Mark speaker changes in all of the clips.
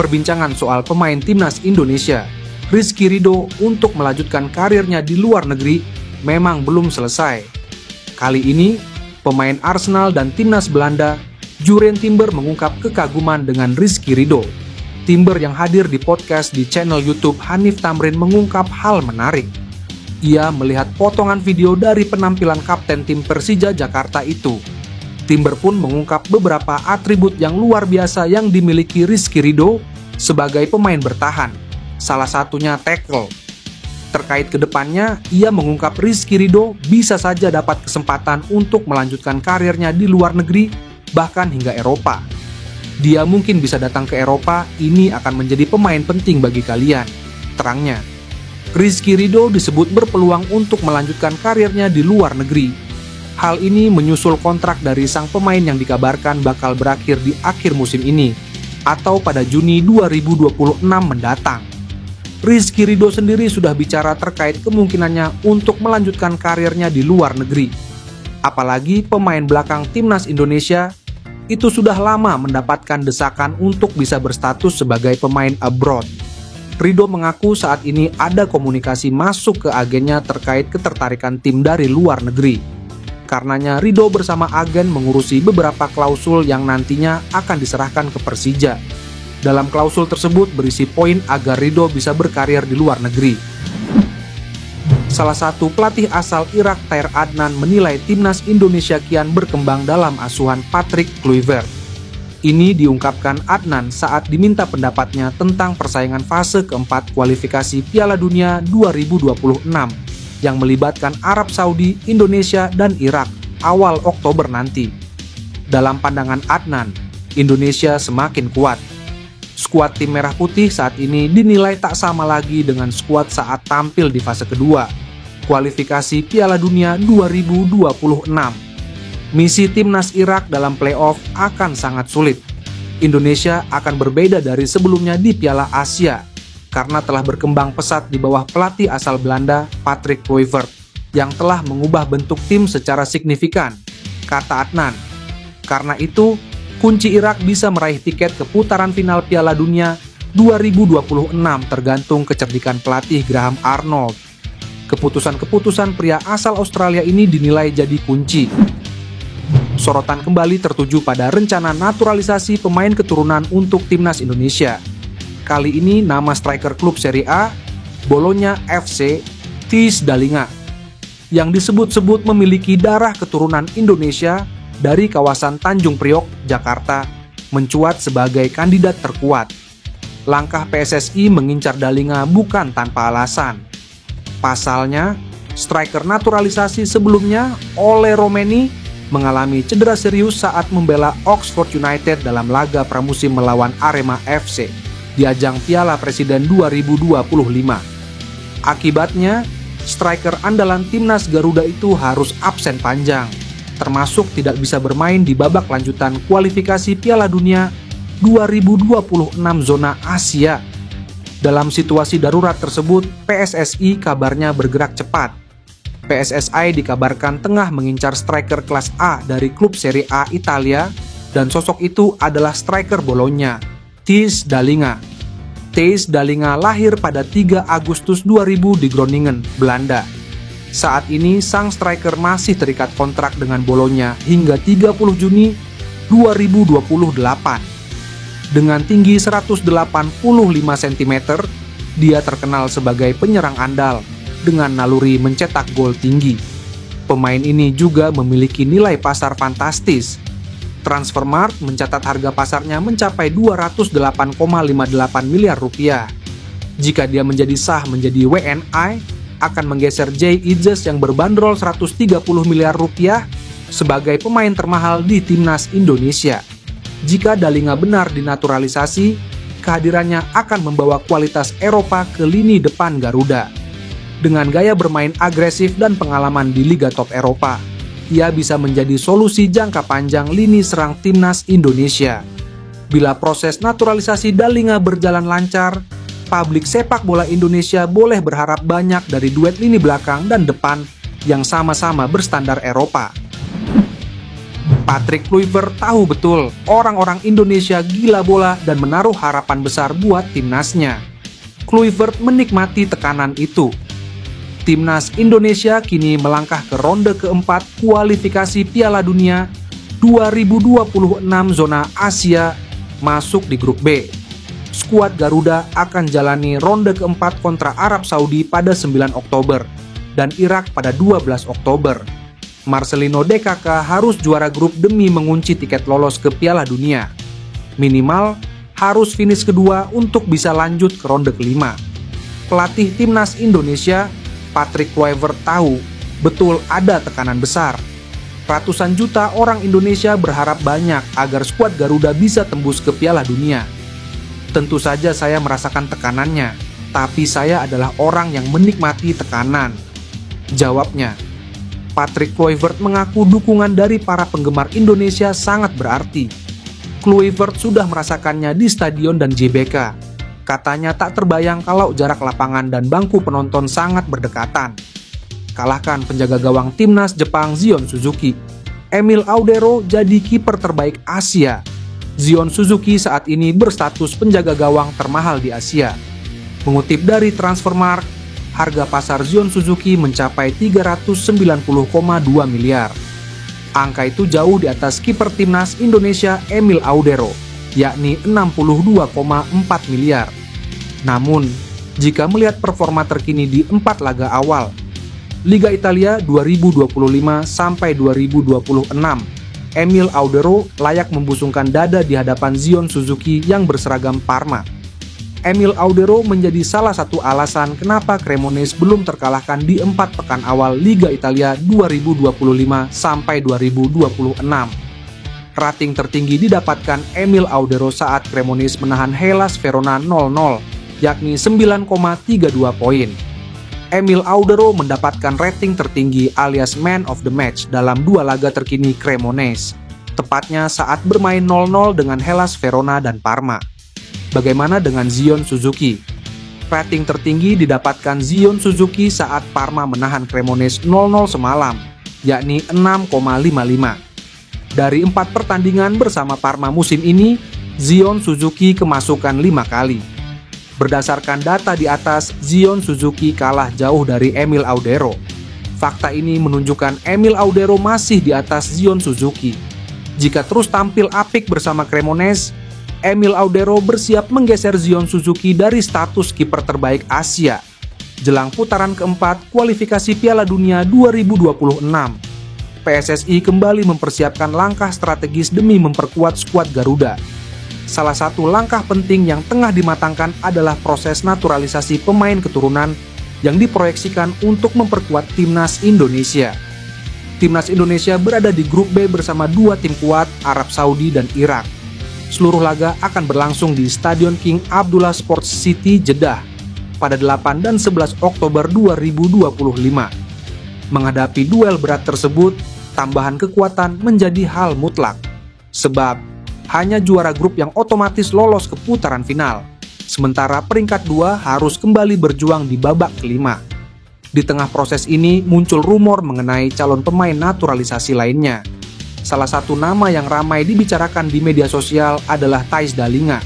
Speaker 1: Perbincangan soal pemain timnas Indonesia, Rizky Ridho, untuk melanjutkan karirnya di luar negeri memang belum selesai. Kali ini, pemain Arsenal dan timnas Belanda, Jurrien Timber, mengungkap kekaguman dengan Rizky Ridho. Timber yang hadir di podcast di channel YouTube Hanif Tamrin mengungkap hal menarik. Ia melihat potongan video dari penampilan kapten tim Persija Jakarta itu. Timber pun mengungkap beberapa atribut yang luar biasa yang dimiliki Rizky Ridho sebagai pemain bertahan, salah satunya tackle. Terkait kedepannya, ia mengungkap Rizky Ridho bisa saja dapat kesempatan untuk melanjutkan karirnya di luar negeri, bahkan hingga Eropa. Dia mungkin bisa datang ke Eropa, ini akan menjadi pemain penting bagi kalian, terangnya. Rizky Ridho disebut berpeluang untuk melanjutkan karirnya di luar negeri. Hal ini menyusul kontrak dari sang pemain yang dikabarkan bakal berakhir di akhir musim ini, atau pada Juni 2026 mendatang. Rizky Ridho sendiri sudah bicara terkait kemungkinannya untuk melanjutkan karirnya di luar negeri. Apalagi pemain belakang timnas Indonesia itu sudah lama mendapatkan desakan untuk bisa berstatus sebagai pemain abroad. Ridho mengaku saat ini ada komunikasi masuk ke agennya terkait ketertarikan tim dari luar negeri. Karenanya Ridho bersama agen mengurusi beberapa klausul yang nantinya akan diserahkan ke Persija. Dalam klausul tersebut berisi poin agar Ridho bisa berkarir di luar negeri. Salah satu pelatih asal Irak, Tahir Adnan, menilai timnas Indonesia kian berkembang dalam asuhan Patrick Kluivert. Ini diungkapkan Adnan saat diminta pendapatnya tentang persaingan fase keempat kualifikasi Piala Dunia 2026 yang melibatkan Arab Saudi, Indonesia, dan Irak awal Oktober nanti. Dalam pandangan Adnan, Indonesia semakin kuat. Skuad tim Merah Putih saat ini dinilai tak sama lagi dengan skuad saat tampil di fase kedua, kualifikasi Piala Dunia 2026. Misi timnas Irak dalam playoff akan sangat sulit. Indonesia akan berbeda dari sebelumnya di Piala Asia, karena telah berkembang pesat di bawah pelatih asal Belanda, Patrick Kluivert, yang telah mengubah bentuk tim secara signifikan, kata Adnan. Karena itu, kunci Irak bisa meraih tiket ke putaran final Piala Dunia 2026 tergantung kecerdikan pelatih Graham Arnold. Keputusan-keputusan pria asal Australia ini dinilai jadi kunci. Sorotan kembali tertuju pada rencana naturalisasi pemain keturunan untuk timnas Indonesia. Kali ini nama striker klub Serie A, Bologna FC, Theis Dallinga, yang disebut-sebut memiliki darah keturunan Indonesia dari kawasan Tanjung Priok, Jakarta, mencuat sebagai kandidat terkuat. Langkah PSSI mengincar Dallinga bukan tanpa alasan. Pasalnya, striker naturalisasi sebelumnya, Ole Romeni, mengalami cedera serius saat membela Oxford United dalam laga pramusim melawan Arema FC di ajang Piala Presiden 2025. Akibatnya, striker andalan timnas Garuda itu harus absen panjang, termasuk tidak bisa bermain di babak lanjutan kualifikasi Piala Dunia 2026 zona Asia. Dalam situasi darurat tersebut, PSSI kabarnya bergerak cepat. PSSI dikabarkan tengah mengincar striker kelas A dari klub Serie A Italia, dan sosok itu adalah striker Bologna, Theis Dallinga. Theis Dallinga lahir pada 3 Agustus 2000 di Groningen, Belanda. Saat ini sang striker masih terikat kontrak dengan Bologna hingga 30 Juni 2028. Dengan tinggi 185 cm, dia terkenal sebagai penyerang andal dengan naluri mencetak gol tinggi. Pemain ini juga memiliki nilai pasar fantastis. Transfermarkt mencatat harga pasarnya mencapai 208,58 miliar rupiah. Jika dia menjadi sah menjadi WNI, akan menggeser Jay Ijes yang berbanderol 130 miliar rupiah sebagai pemain termahal di timnas Indonesia. Jika Dallinga benar dinaturalisasi, kehadirannya akan membawa kualitas Eropa ke lini depan Garuda. Dengan gaya bermain agresif dan pengalaman di Liga Top Eropa, ia bisa menjadi solusi jangka panjang lini serang timnas Indonesia. Bila proses naturalisasi Dallinga berjalan lancar, publik sepak bola Indonesia boleh berharap banyak dari duet lini belakang dan depan yang sama-sama berstandar Eropa. Patrick Kluivert tahu betul orang-orang Indonesia gila bola dan menaruh harapan besar buat timnasnya. Kluivert menikmati tekanan itu. Timnas Indonesia kini melangkah ke ronde keempat kualifikasi Piala Dunia 2026 zona Asia masuk di grup B. Skuad Garuda akan jalani ronde keempat kontra Arab Saudi pada 9 Oktober dan Irak pada 12 Oktober. Marcelino DKK harus juara grup demi mengunci tiket lolos ke Piala Dunia. Minimal harus finish kedua untuk bisa lanjut ke ronde kelima. Pelatih timnas Indonesia, Patrick Kluivert tahu betul ada tekanan besar. Ratusan juta orang Indonesia berharap banyak agar skuad Garuda bisa tembus ke Piala Dunia. Tentu saja saya merasakan tekanannya, tapi saya adalah orang yang menikmati tekanan. Jawabnya. Patrick Kluivert mengaku dukungan dari para penggemar Indonesia sangat berarti. Kluivert sudah merasakannya di stadion dan JBK. Katanya tak terbayang kalau jarak lapangan dan bangku penonton sangat berdekatan. Kalahkan penjaga gawang timnas Jepang Zion Suzuki. Emil Audero jadi kiper terbaik Asia. Zion Suzuki saat ini berstatus penjaga gawang termahal di Asia. Mengutip dari Transfermarkt, harga pasar Zion Suzuki mencapai 390,2 miliar. Angka itu jauh di atas kiper timnas Indonesia Emil Audero, yakni 62,4 miliar. Namun, jika melihat performa terkini di 4 laga awal, Liga Italia 2025 sampai 2026, Emil Audero layak membusungkan dada di hadapan Zion Suzuki yang berseragam Parma. Emil Audero menjadi salah satu alasan kenapa Cremonese belum terkalahkan di 4 pekan awal Liga Italia 2025 sampai 2026. Rating tertinggi didapatkan Emil Audero saat Cremonese menahan Hellas Verona 0-0, yakni 9,32 poin. Emil Audero mendapatkan rating tertinggi alias Man of the Match dalam 2 laga terkini Cremonese, tepatnya saat bermain 0-0 dengan Hellas Verona dan Parma. Bagaimana dengan Zion Suzuki? Rating tertinggi didapatkan Zion Suzuki saat Parma menahan Cremonese 0-0 semalam, yakni 6,55. Dari 4 pertandingan bersama Parma musim ini, Zion Suzuki kemasukan 5 kali. Berdasarkan data di atas, Zion Suzuki kalah jauh dari Emil Audero. Fakta ini menunjukkan Emil Audero masih di atas Zion Suzuki. Jika terus tampil apik bersama Cremonese, Emil Audero bersiap menggeser Zion Suzuki dari status kiper terbaik Asia jelang putaran keempat kualifikasi Piala Dunia 2026. PSSI kembali mempersiapkan langkah strategis demi memperkuat skuad Garuda. Salah satu langkah penting yang tengah dimatangkan adalah proses naturalisasi pemain keturunan yang diproyeksikan untuk memperkuat timnas Indonesia. Timnas Indonesia berada di grup B bersama 2 tim kuat, Arab Saudi dan Irak. Seluruh laga akan berlangsung di Stadion King Abdullah Sports City, Jeddah pada 8 dan 11 Oktober 2025. Menghadapi duel berat tersebut, tambahan kekuatan menjadi hal mutlak. Sebab, hanya juara grup yang otomatis lolos ke putaran final, sementara peringkat 2 harus kembali berjuang di babak kelima. Di tengah proses ini, muncul rumor mengenai calon pemain naturalisasi lainnya. Salah satu nama yang ramai dibicarakan di media sosial adalah Thijs Dallinga.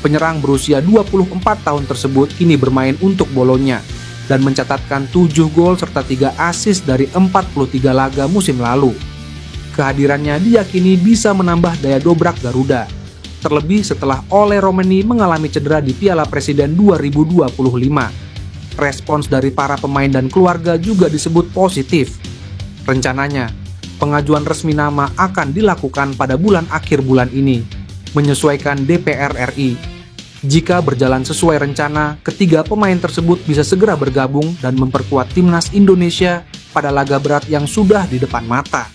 Speaker 1: Penyerang berusia 24 tahun tersebut kini bermain untuk Bologna dan mencatatkan 7 gol serta 3 assist dari 43 laga musim lalu. Kehadirannya diyakini bisa menambah daya dobrak Garuda, terlebih setelah Ole Romeni mengalami cedera di Piala Presiden 2025. Respons dari para pemain dan keluarga juga disebut positif. Rencananya, pengajuan resmi nama akan dilakukan pada akhir bulan ini, menyesuaikan DPR RI. Jika berjalan sesuai rencana, ketiga pemain tersebut bisa segera bergabung dan memperkuat timnas Indonesia pada laga berat yang sudah di depan mata.